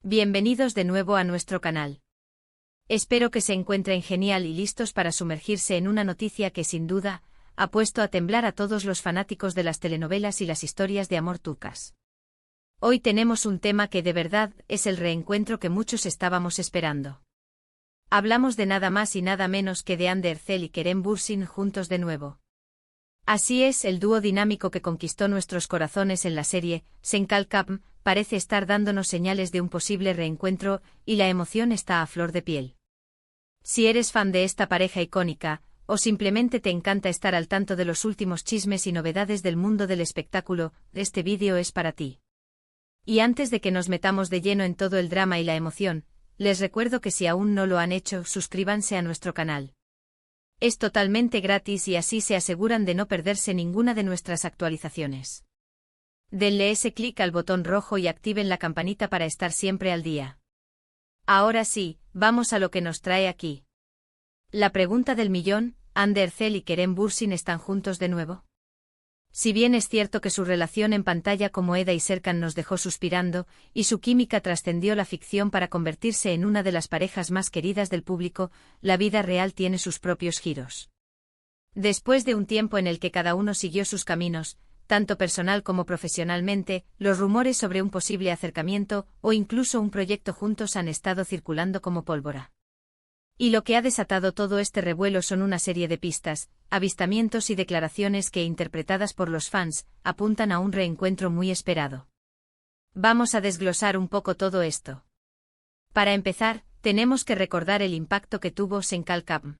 Bienvenidos de nuevo a nuestro canal. Espero que se encuentren genial y listos para sumergirse en una noticia que sin duda ha puesto a temblar a todos los fanáticos de las telenovelas y las historias de amor turcas. Hoy tenemos un tema que de verdad es el reencuentro que muchos estábamos esperando. Hablamos de nada más y nada menos que de Hande Erçel y Kerem Bürsin juntos de nuevo. Así es, el dúo dinámico que conquistó nuestros corazones en la serie Sen Kalkam parece estar dándonos señales de un posible reencuentro y la emoción está a flor de piel. Si eres fan de esta pareja icónica, o simplemente te encanta estar al tanto de los últimos chismes y novedades del mundo del espectáculo, este vídeo es para ti. Y antes de que nos metamos de lleno en todo el drama y la emoción, les recuerdo que si aún no lo han hecho, suscríbanse a nuestro canal. Es totalmente gratis y así se aseguran de no perderse ninguna de nuestras actualizaciones. Denle ese clic al botón rojo y activen la campanita para estar siempre al día. Ahora sí, vamos a lo que nos trae aquí. La pregunta del millón, ¿Hande Erçel y Kerem Bürsin están juntos de nuevo? Si bien es cierto que su relación en pantalla como Eda y Serkan nos dejó suspirando, y su química trascendió la ficción para convertirse en una de las parejas más queridas del público, la vida real tiene sus propios giros. Después de un tiempo en el que cada uno siguió sus caminos, tanto personal como profesionalmente, los rumores sobre un posible acercamiento o incluso un proyecto juntos han estado circulando como pólvora. Y lo que ha desatado todo este revuelo son una serie de pistas, avistamientos y declaraciones que, interpretadas por los fans, apuntan a un reencuentro muy esperado. Vamos a desglosar un poco todo esto. Para empezar, tenemos que recordar el impacto que tuvo Sen Kalkam.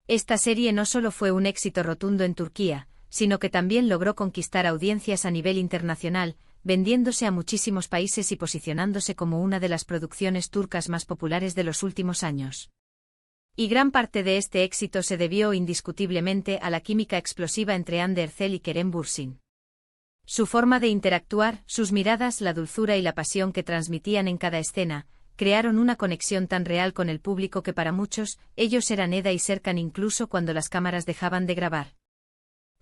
Esta serie no solo fue un éxito rotundo en Turquía, sino que también logró conquistar audiencias a nivel internacional, vendiéndose a muchísimos países y posicionándose como una de las producciones turcas más populares de los últimos años. Y gran parte de este éxito se debió indiscutiblemente a la química explosiva entre Hande Erçel y Kerem Bürsin. Su forma de interactuar, sus miradas, la dulzura y la pasión que transmitían en cada escena, crearon una conexión tan real con el público que para muchos, ellos eran Eda y Serkan incluso cuando las cámaras dejaban de grabar.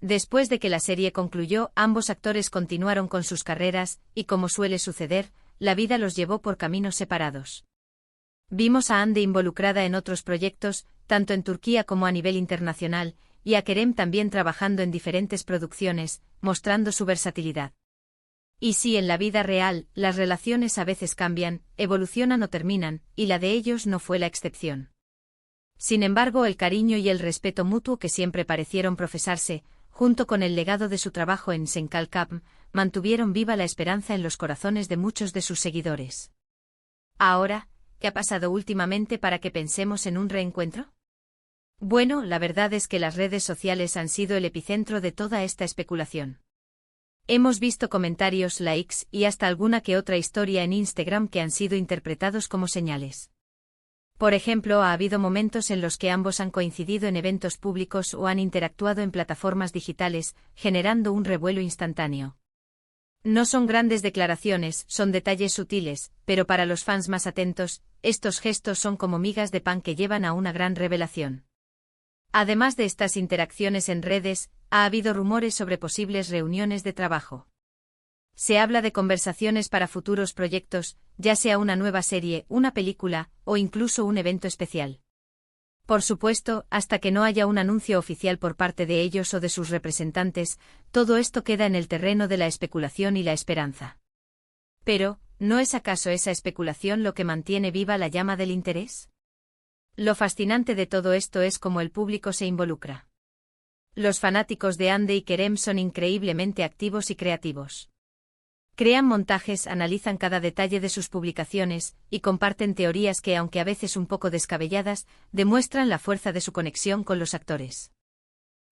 Después de que la serie concluyó, ambos actores continuaron con sus carreras, y como suele suceder, la vida los llevó por caminos separados. Vimos a Hande involucrada en otros proyectos, tanto en Turquía como a nivel internacional, y a Kerem también trabajando en diferentes producciones, mostrando su versatilidad. Y si en la vida real, las relaciones a veces cambian, evolucionan o terminan, y la de ellos no fue la excepción. Sin embargo, el cariño y el respeto mutuo que siempre parecieron profesarse, junto con el legado de su trabajo en Sen Kalkam, mantuvieron viva la esperanza en los corazones de muchos de sus seguidores. Ahora, ¿qué ha pasado últimamente para que pensemos en un reencuentro? Bueno, la verdad es que las redes sociales han sido el epicentro de toda esta especulación. Hemos visto comentarios, likes y hasta alguna que otra historia en Instagram que han sido interpretados como señales. Por ejemplo, ha habido momentos en los que ambos han coincidido en eventos públicos o han interactuado en plataformas digitales, generando un revuelo instantáneo. No son grandes declaraciones, son detalles sutiles, pero para los fans más atentos, estos gestos son como migas de pan que llevan a una gran revelación. Además de estas interacciones en redes, ha habido rumores sobre posibles reuniones de trabajo. Se habla de conversaciones para futuros proyectos, ya sea una nueva serie, una película, o incluso un evento especial. Por supuesto, hasta que no haya un anuncio oficial por parte de ellos o de sus representantes, todo esto queda en el terreno de la especulación y la esperanza. Pero, ¿no es acaso esa especulación lo que mantiene viva la llama del interés? Lo fascinante de todo esto es cómo el público se involucra. Los fanáticos de Hande y Kerem son increíblemente activos y creativos. Crean montajes, analizan cada detalle de sus publicaciones, y comparten teorías que, aunque a veces un poco descabelladas, demuestran la fuerza de su conexión con los actores.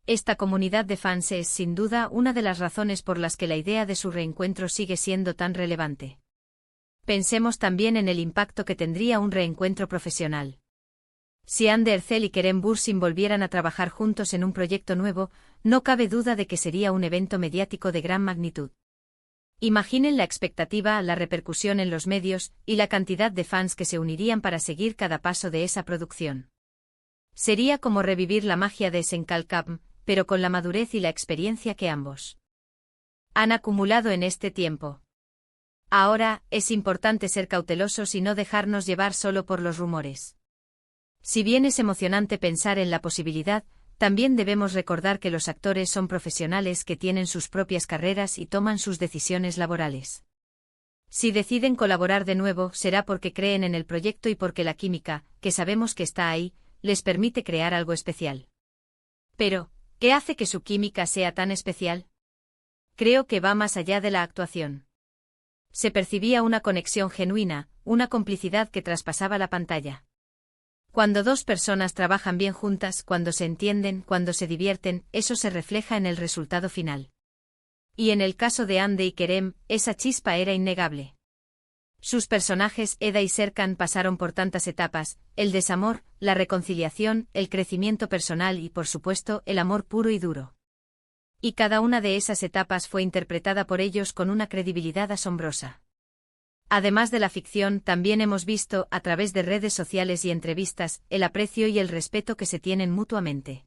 Esta comunidad de fans es, sin duda, una de las razones por las que la idea de su reencuentro sigue siendo tan relevante. Pensemos también en el impacto que tendría un reencuentro profesional. Si Hande Erçel y Kerem Bürsin volvieran a trabajar juntos en un proyecto nuevo, no cabe duda de que sería un evento mediático de gran magnitud. Imaginen la expectativa, la repercusión en los medios, y la cantidad de fans que se unirían para seguir cada paso de esa producción. Sería como revivir la magia de Sen Kalkam, pero con la madurez y la experiencia que ambos han acumulado en este tiempo. Ahora, es importante ser cautelosos y no dejarnos llevar solo por los rumores. Si bien es emocionante pensar en la posibilidad, también debemos recordar que los actores son profesionales que tienen sus propias carreras y toman sus decisiones laborales. Si deciden colaborar de nuevo, será porque creen en el proyecto y porque la química, que sabemos que está ahí, les permite crear algo especial. Pero, ¿qué hace que su química sea tan especial? Creo que va más allá de la actuación. Se percibía una conexión genuina, una complicidad que traspasaba la pantalla. Cuando dos personas trabajan bien juntas, cuando se entienden, cuando se divierten, eso se refleja en el resultado final. Y en el caso de Ande y Kerem, esa chispa era innegable. Sus personajes, Eda y Serkan, pasaron por tantas etapas: el desamor, la reconciliación, el crecimiento personal y, por supuesto, el amor puro y duro. Y cada una de esas etapas fue interpretada por ellos con una credibilidad asombrosa. Además de la ficción, también hemos visto, a través de redes sociales y entrevistas, el aprecio y el respeto que se tienen mutuamente.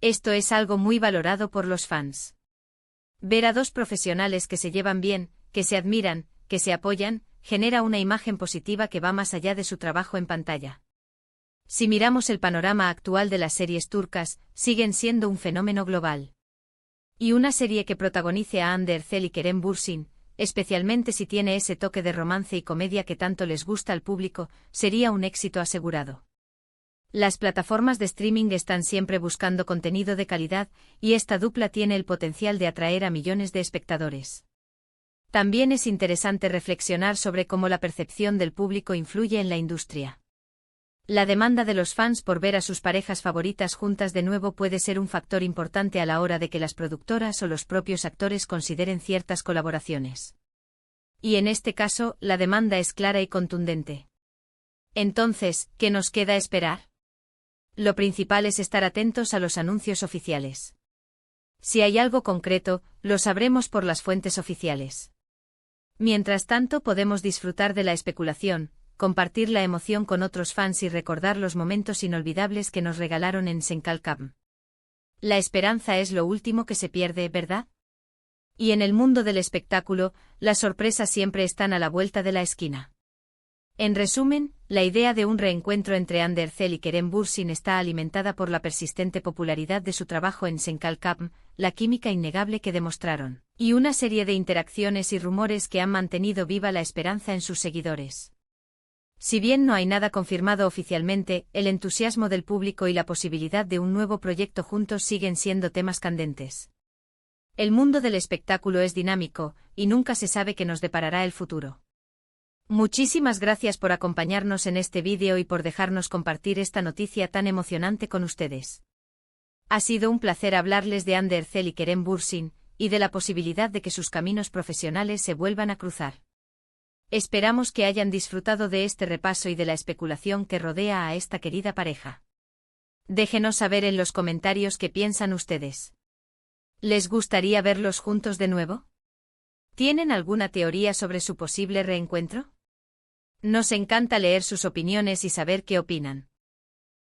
Esto es algo muy valorado por los fans. Ver a dos profesionales que se llevan bien, que se admiran, que se apoyan, genera una imagen positiva que va más allá de su trabajo en pantalla. Si miramos el panorama actual de las series turcas, siguen siendo un fenómeno global. Y una serie que protagonice a Hande Erçel y Kerem Bürsin, especialmente si tiene ese toque de romance y comedia que tanto les gusta al público, sería un éxito asegurado. Las plataformas de streaming están siempre buscando contenido de calidad, y esta dupla tiene el potencial de atraer a millones de espectadores. También es interesante reflexionar sobre cómo la percepción del público influye en la industria. La demanda de los fans por ver a sus parejas favoritas juntas de nuevo puede ser un factor importante a la hora de que las productoras o los propios actores consideren ciertas colaboraciones. Y en este caso, la demanda es clara y contundente. Entonces, ¿qué nos queda esperar? Lo principal es estar atentos a los anuncios oficiales. Si hay algo concreto, lo sabremos por las fuentes oficiales. Mientras tanto, podemos disfrutar de la especulación, compartir la emoción con otros fans y recordar los momentos inolvidables que nos regalaron en Senkalkam. La esperanza es lo último que se pierde, ¿verdad? Y en el mundo del espectáculo, las sorpresas siempre están a la vuelta de la esquina. En resumen, la idea de un reencuentro entre Hande Erçel y Kerem Bürsin está alimentada por la persistente popularidad de su trabajo en Senkalkam, la química innegable que demostraron, y una serie de interacciones y rumores que han mantenido viva la esperanza en sus seguidores. Si bien no hay nada confirmado oficialmente, el entusiasmo del público y la posibilidad de un nuevo proyecto juntos siguen siendo temas candentes. El mundo del espectáculo es dinámico, y nunca se sabe qué nos deparará el futuro. Muchísimas gracias por acompañarnos en este vídeo y por dejarnos compartir esta noticia tan emocionante con ustedes. Ha sido un placer hablarles de Hande Erçel y Kerem Bürsin, y de la posibilidad de que sus caminos profesionales se vuelvan a cruzar. Esperamos que hayan disfrutado de este repaso y de la especulación que rodea a esta querida pareja. Déjenos saber en los comentarios qué piensan ustedes. ¿Les gustaría verlos juntos de nuevo? ¿Tienen alguna teoría sobre su posible reencuentro? Nos encanta leer sus opiniones y saber qué opinan.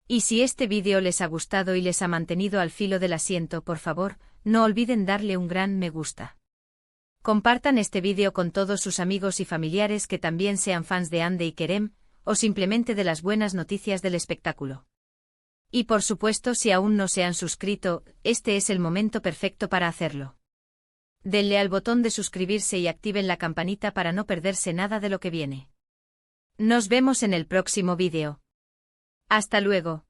Y si este vídeo les ha gustado y les ha mantenido al filo del asiento, por favor, no olviden darle un gran me gusta. Compartan este vídeo con todos sus amigos y familiares que también sean fans de Hande y Kerem, o simplemente de las buenas noticias del espectáculo. Y por supuesto, si aún no se han suscrito, este es el momento perfecto para hacerlo. Denle al botón de suscribirse y activen la campanita para no perderse nada de lo que viene. Nos vemos en el próximo vídeo. Hasta luego.